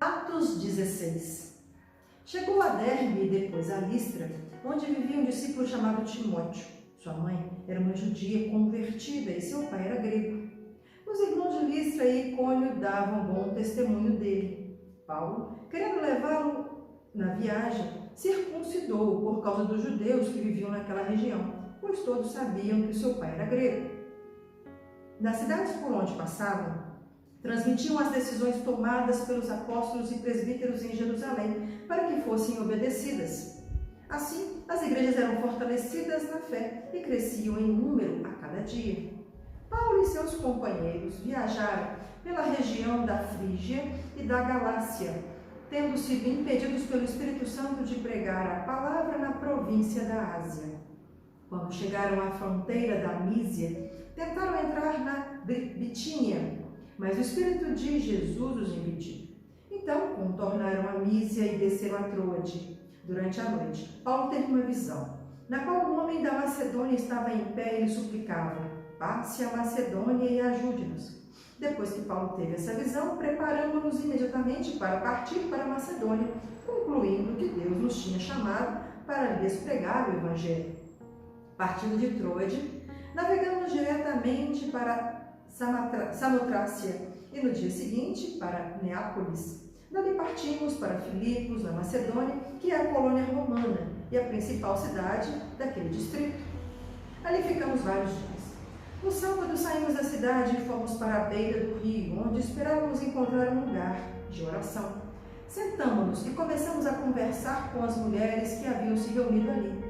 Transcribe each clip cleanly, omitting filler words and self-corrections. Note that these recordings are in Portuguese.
Atos 16. Chegou a Derbe e depois a Listra, onde vivia um discípulo chamado Timóteo. Sua mãe era uma judia convertida e seu pai era grego. Os irmãos de Listra e Icônio davam bom testemunho dele. Paulo, querendo levá-lo na viagem, circuncidou-o por causa dos judeus que viviam naquela região, pois todos sabiam que seu pai era grego. Nas cidades por onde passavam, transmitiam as decisões tomadas pelos apóstolos e presbíteros em Jerusalém para que fossem obedecidas. Assim, as igrejas eram fortalecidas na fé e cresciam em número a cada dia. Paulo e seus companheiros viajaram pela região da Frígia e da Galácia, tendo sido impedidos pelo Espírito Santo de pregar a palavra na província da Ásia. Quando chegaram à fronteira da Mísia, tentaram entrar na Bitínia, mas o Espírito de Jesus os impediu. Então, contornaram a Mísia e desceram a Troade. Durante a noite, Paulo teve uma visão, na qual um homem da Macedônia estava em pé e lhe suplicava: passe a Macedônia e ajude-nos. Depois que Paulo teve essa visão, preparamos-nos imediatamente para partir para a Macedônia, concluindo que Deus nos tinha chamado para lhes pregar o Evangelho. Partindo de Troade, navegamos diretamente para Samotrácia e no dia seguinte para Neápolis. Dali partimos para Filipos, na Macedônia, que é a colônia romana e a principal cidade daquele distrito. Ali ficamos vários dias. No sábado saímos da cidade e fomos para a beira do rio, onde esperávamos encontrar um lugar de oração. Sentamos-nos e começamos a conversar com as mulheres que haviam se reunido ali.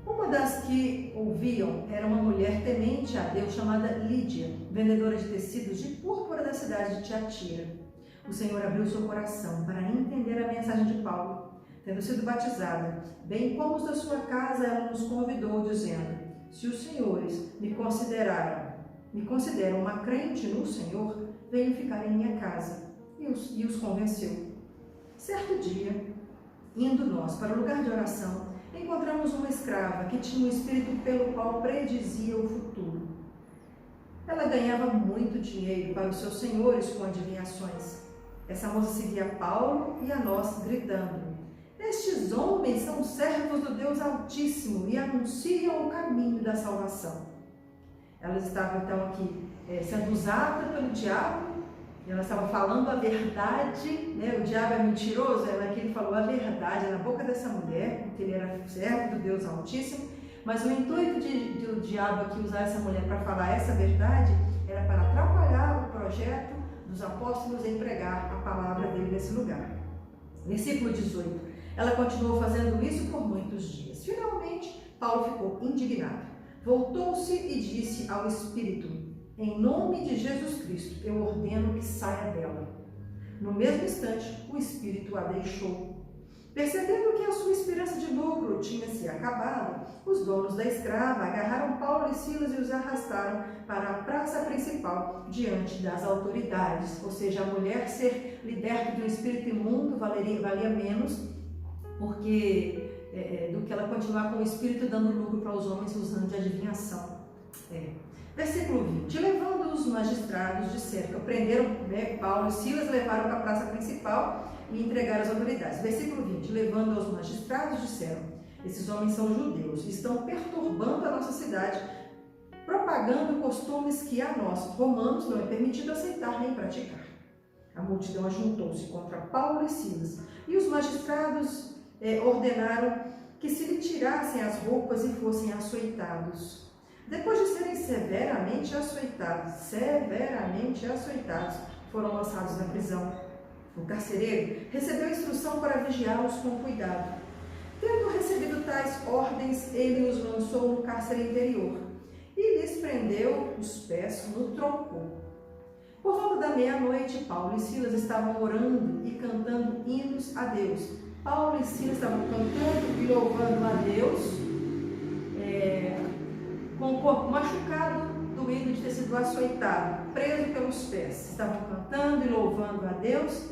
Uma das que ouviam era uma mulher temente a Deus chamada Lídia, vendedora de tecidos de púrpura da cidade de Tiatira. O Senhor abriu seu coração para entender a mensagem de Paulo. Tendo sido batizada, bem como os da sua casa, ela nos convidou, dizendo: se os senhores me consideram uma crente no Senhor, venham ficar em minha casa. E os convenceu. Certo dia, indo nós para o lugar de oração, encontramos uma escrava que tinha um espírito pelo qual predizia o futuro. Ela ganhava muito dinheiro para os seus senhores com adivinhações. Essa moça seguia Paulo e a nós, gritando: estes homens são servos do Deus Altíssimo e anunciam o caminho da salvação. Ela estava então aqui sendo usada pelo diabo. Ela estava falando a verdade, né? O diabo é mentiroso, ela aqui falou a verdade na boca dessa mulher, porque ele era servo do Deus Altíssimo, mas o intuito do diabo aqui usar essa mulher para falar essa verdade era para atrapalhar o projeto dos apóstolos em pregar a palavra dele nesse lugar. Versículo 18. Ela continuou fazendo isso por muitos dias. Finalmente, Paulo ficou indignado. Voltou-se e disse ao Espírito: em nome de Jesus Cristo, eu ordeno que saia dela. No mesmo instante, o Espírito a deixou. Percebendo que a sua esperança de lucro tinha se acabado, os donos da escrava agarraram Paulo e Silas e os arrastaram para a praça principal diante das autoridades. Ou seja, a mulher ser liberta de um espírito imundo valia menos do que ela continuar com o espírito dando lucro para os homens usando de adivinhação. Versículo 20. Levando os magistrados, disseram, prenderam Paulo e Silas, levaram para a praça principal e entregaram às autoridades. Versículo 20. Levando os magistrados, disseram: esses homens são judeus, estão perturbando a nossa cidade, propagando costumes que a nós, romanos, não é permitido aceitar nem praticar. A multidão ajuntou-se contra Paulo e Silas, e os magistrados ordenaram que se lhe tirassem as roupas e fossem açoitados. Depois de serem severamente açoitados, foram lançados na prisão. O carcereiro recebeu instrução para vigiá-los com cuidado. Tendo recebido tais ordens, ele os lançou no cárcere interior e lhes prendeu os pés no tronco. Por volta da meia-noite, Paulo e Silas estavam orando e cantando hinos a Deus. Paulo e Silas estavam cantando e louvando a Deus, com o corpo machucado, doído de ter sido açoitado, preso pelos pés. Estavam cantando e louvando a Deus,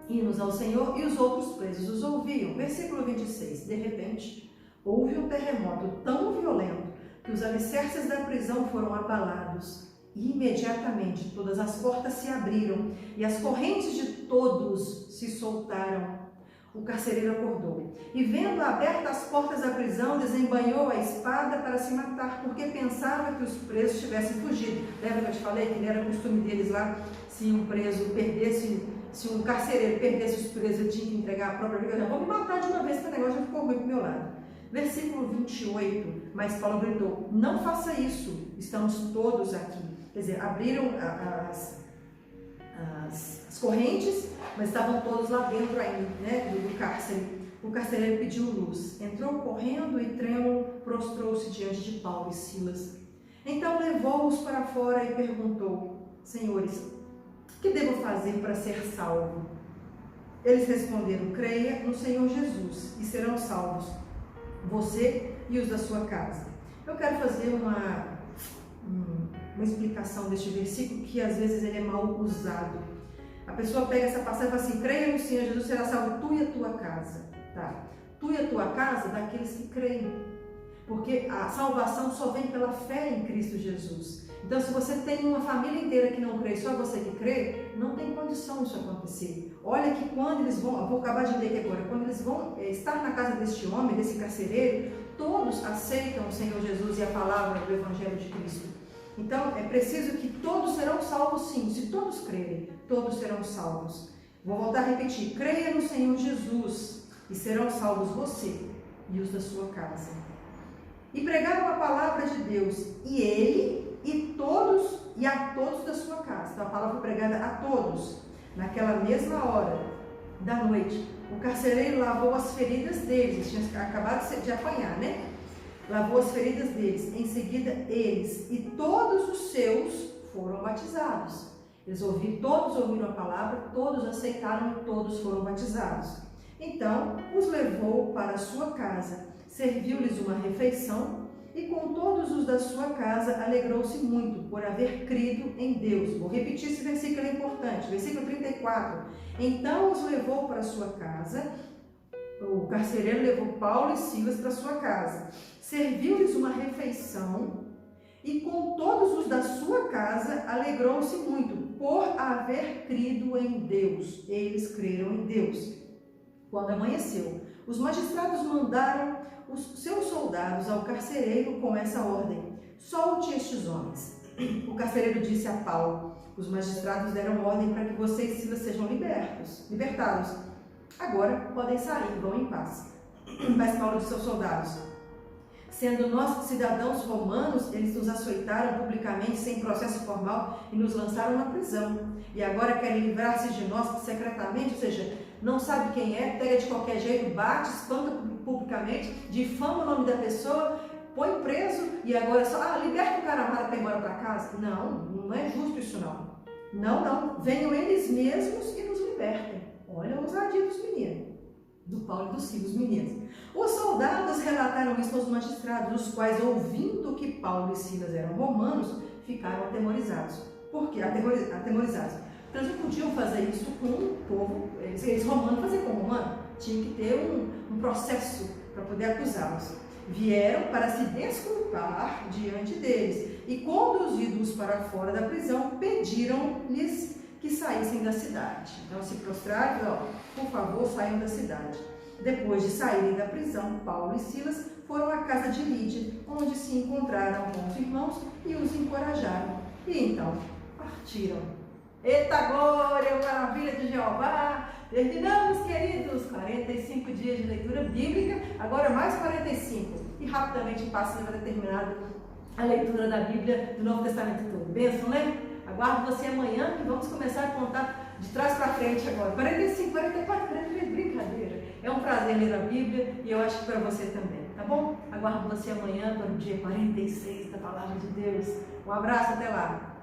hinos ao Senhor, e os outros presos os ouviam. Versículo 26. De repente, houve um terremoto tão violento que os alicerces da prisão foram abalados. E imediatamente todas as portas se abriram e as correntes de todos se soltaram. O carcereiro acordou e, vendo abertas as portas da prisão, desembainhou a espada para se matar, porque pensava que os presos tivessem fugido. Lembra que eu te falei que era costume deles lá, se um preso perdesse, se um carcereiro perdesse os presos, ele tinha que entregar a própria vida. Eu vou me matar de uma vez, que o negócio já ficou ruim pro meu lado. Versículo 28, mas Paulo gritou: não faça isso, estamos todos aqui. Quer dizer, abriram as correntes, mas estavam todos lá dentro ainda, né, do cárcere. O carcereiro pediu luz, entrou correndo e trêmulo prostrou-se diante de Paulo e Silas. Então levou-os para fora e perguntou: senhores, o que devo fazer para ser salvo? Eles responderam: creia no Senhor Jesus e serão salvos, você e os da sua casa. Eu quero fazer uma explicação deste versículo, que às vezes ele é mal usado. A pessoa pega essa passagem e fala assim: creia no Senhor Jesus, será salvo tu e a tua casa. Tá? Tu e a tua casa daqueles que creem. Porque a salvação só vem pela fé em Cristo Jesus. Então, se você tem uma família inteira que não crê, só você que crê, não tem condição disso acontecer. Olha que quando eles vão, eu vou acabar de ler aqui agora, quando eles vão estar na casa deste homem, desse carcereiro, todos aceitam o Senhor Jesus e a palavra do Evangelho de Cristo. Então, é preciso que todos serão salvos, sim. Se todos crerem, todos serão salvos. Vou voltar a repetir: creia no Senhor Jesus e serão salvos você e os da sua casa. E pregaram a palavra de Deus, e ele e a todos da sua casa. Então, a palavra foi pregada a todos. Naquela mesma hora da noite, o carcereiro lavou as feridas deles. Eles tinham acabado de apanhar, né? Lavou as feridas deles. Em seguida, eles e todos os seus foram batizados. Todos ouviram a palavra, todos aceitaram e todos foram batizados. Então, os levou para a sua casa, serviu-lhes uma refeição e com todos os da sua casa alegrou-se muito por haver crido em Deus. Vou repetir esse versículo, é importante. Versículo 34. Então os levou para a sua casa. O carcereiro levou Paulo e Silas para sua casa, serviu-lhes uma refeição e com todos os da sua casa alegrou-se muito por haver crido em Deus. Eles creram em Deus. Quando amanheceu, os magistrados mandaram os seus soldados ao carcereiro com essa ordem: solte estes homens. O carcereiro disse a Paulo: os magistrados deram ordem para que você e Silas sejam libertados. Agora podem sair, vão em paz. Mas Paulo disse aos soldados: sendo nós cidadãos romanos, eles nos açoitaram publicamente sem processo formal e nos lançaram na prisão. E agora querem livrar-se de nós secretamente, ou seja, não sabe quem é, pega de qualquer jeito, bate, espanta publicamente, difama o nome da pessoa, põe preso e agora só, liberta o cara para ir embora para casa. Não é justo isso não. Não, venham eles mesmos e nos libertem. Olha a ousadia dos meninos, do Paulo e dos Silas, os meninos. Os soldados relataram isso aos magistrados, os quais, ouvindo que Paulo e Silas eram romanos, ficaram atemorizados. Por quê? Atemorizados. Então, eles não podiam fazer isso com o povo, eles romanos faziam com o romano, tinha que ter um processo para poder acusá-los. Vieram para se desculpar diante deles e, conduzidos para fora da prisão, pediram-lhes que saíssem da cidade. Então se prostraram e falaram: por favor, saiam da cidade. Depois de saírem da prisão, Paulo e Silas foram à casa de Lídia, onde se encontraram com os irmãos e os encorajaram. E então partiram. Eita glória, maravilha de Jeová! Terminamos, queridos, 45 dias de leitura bíblica, agora mais 45. E rapidamente passa para terminar a leitura da Bíblia do Novo Testamento todo. Bênção, né? Aguardo você amanhã, que vamos começar a contar de trás para frente agora. 45, 44, 43, brincadeira. É um prazer ler a Bíblia e eu acho que para você também, tá bom? Aguardo você amanhã para o dia 46 da Palavra de Deus. Um abraço, até lá.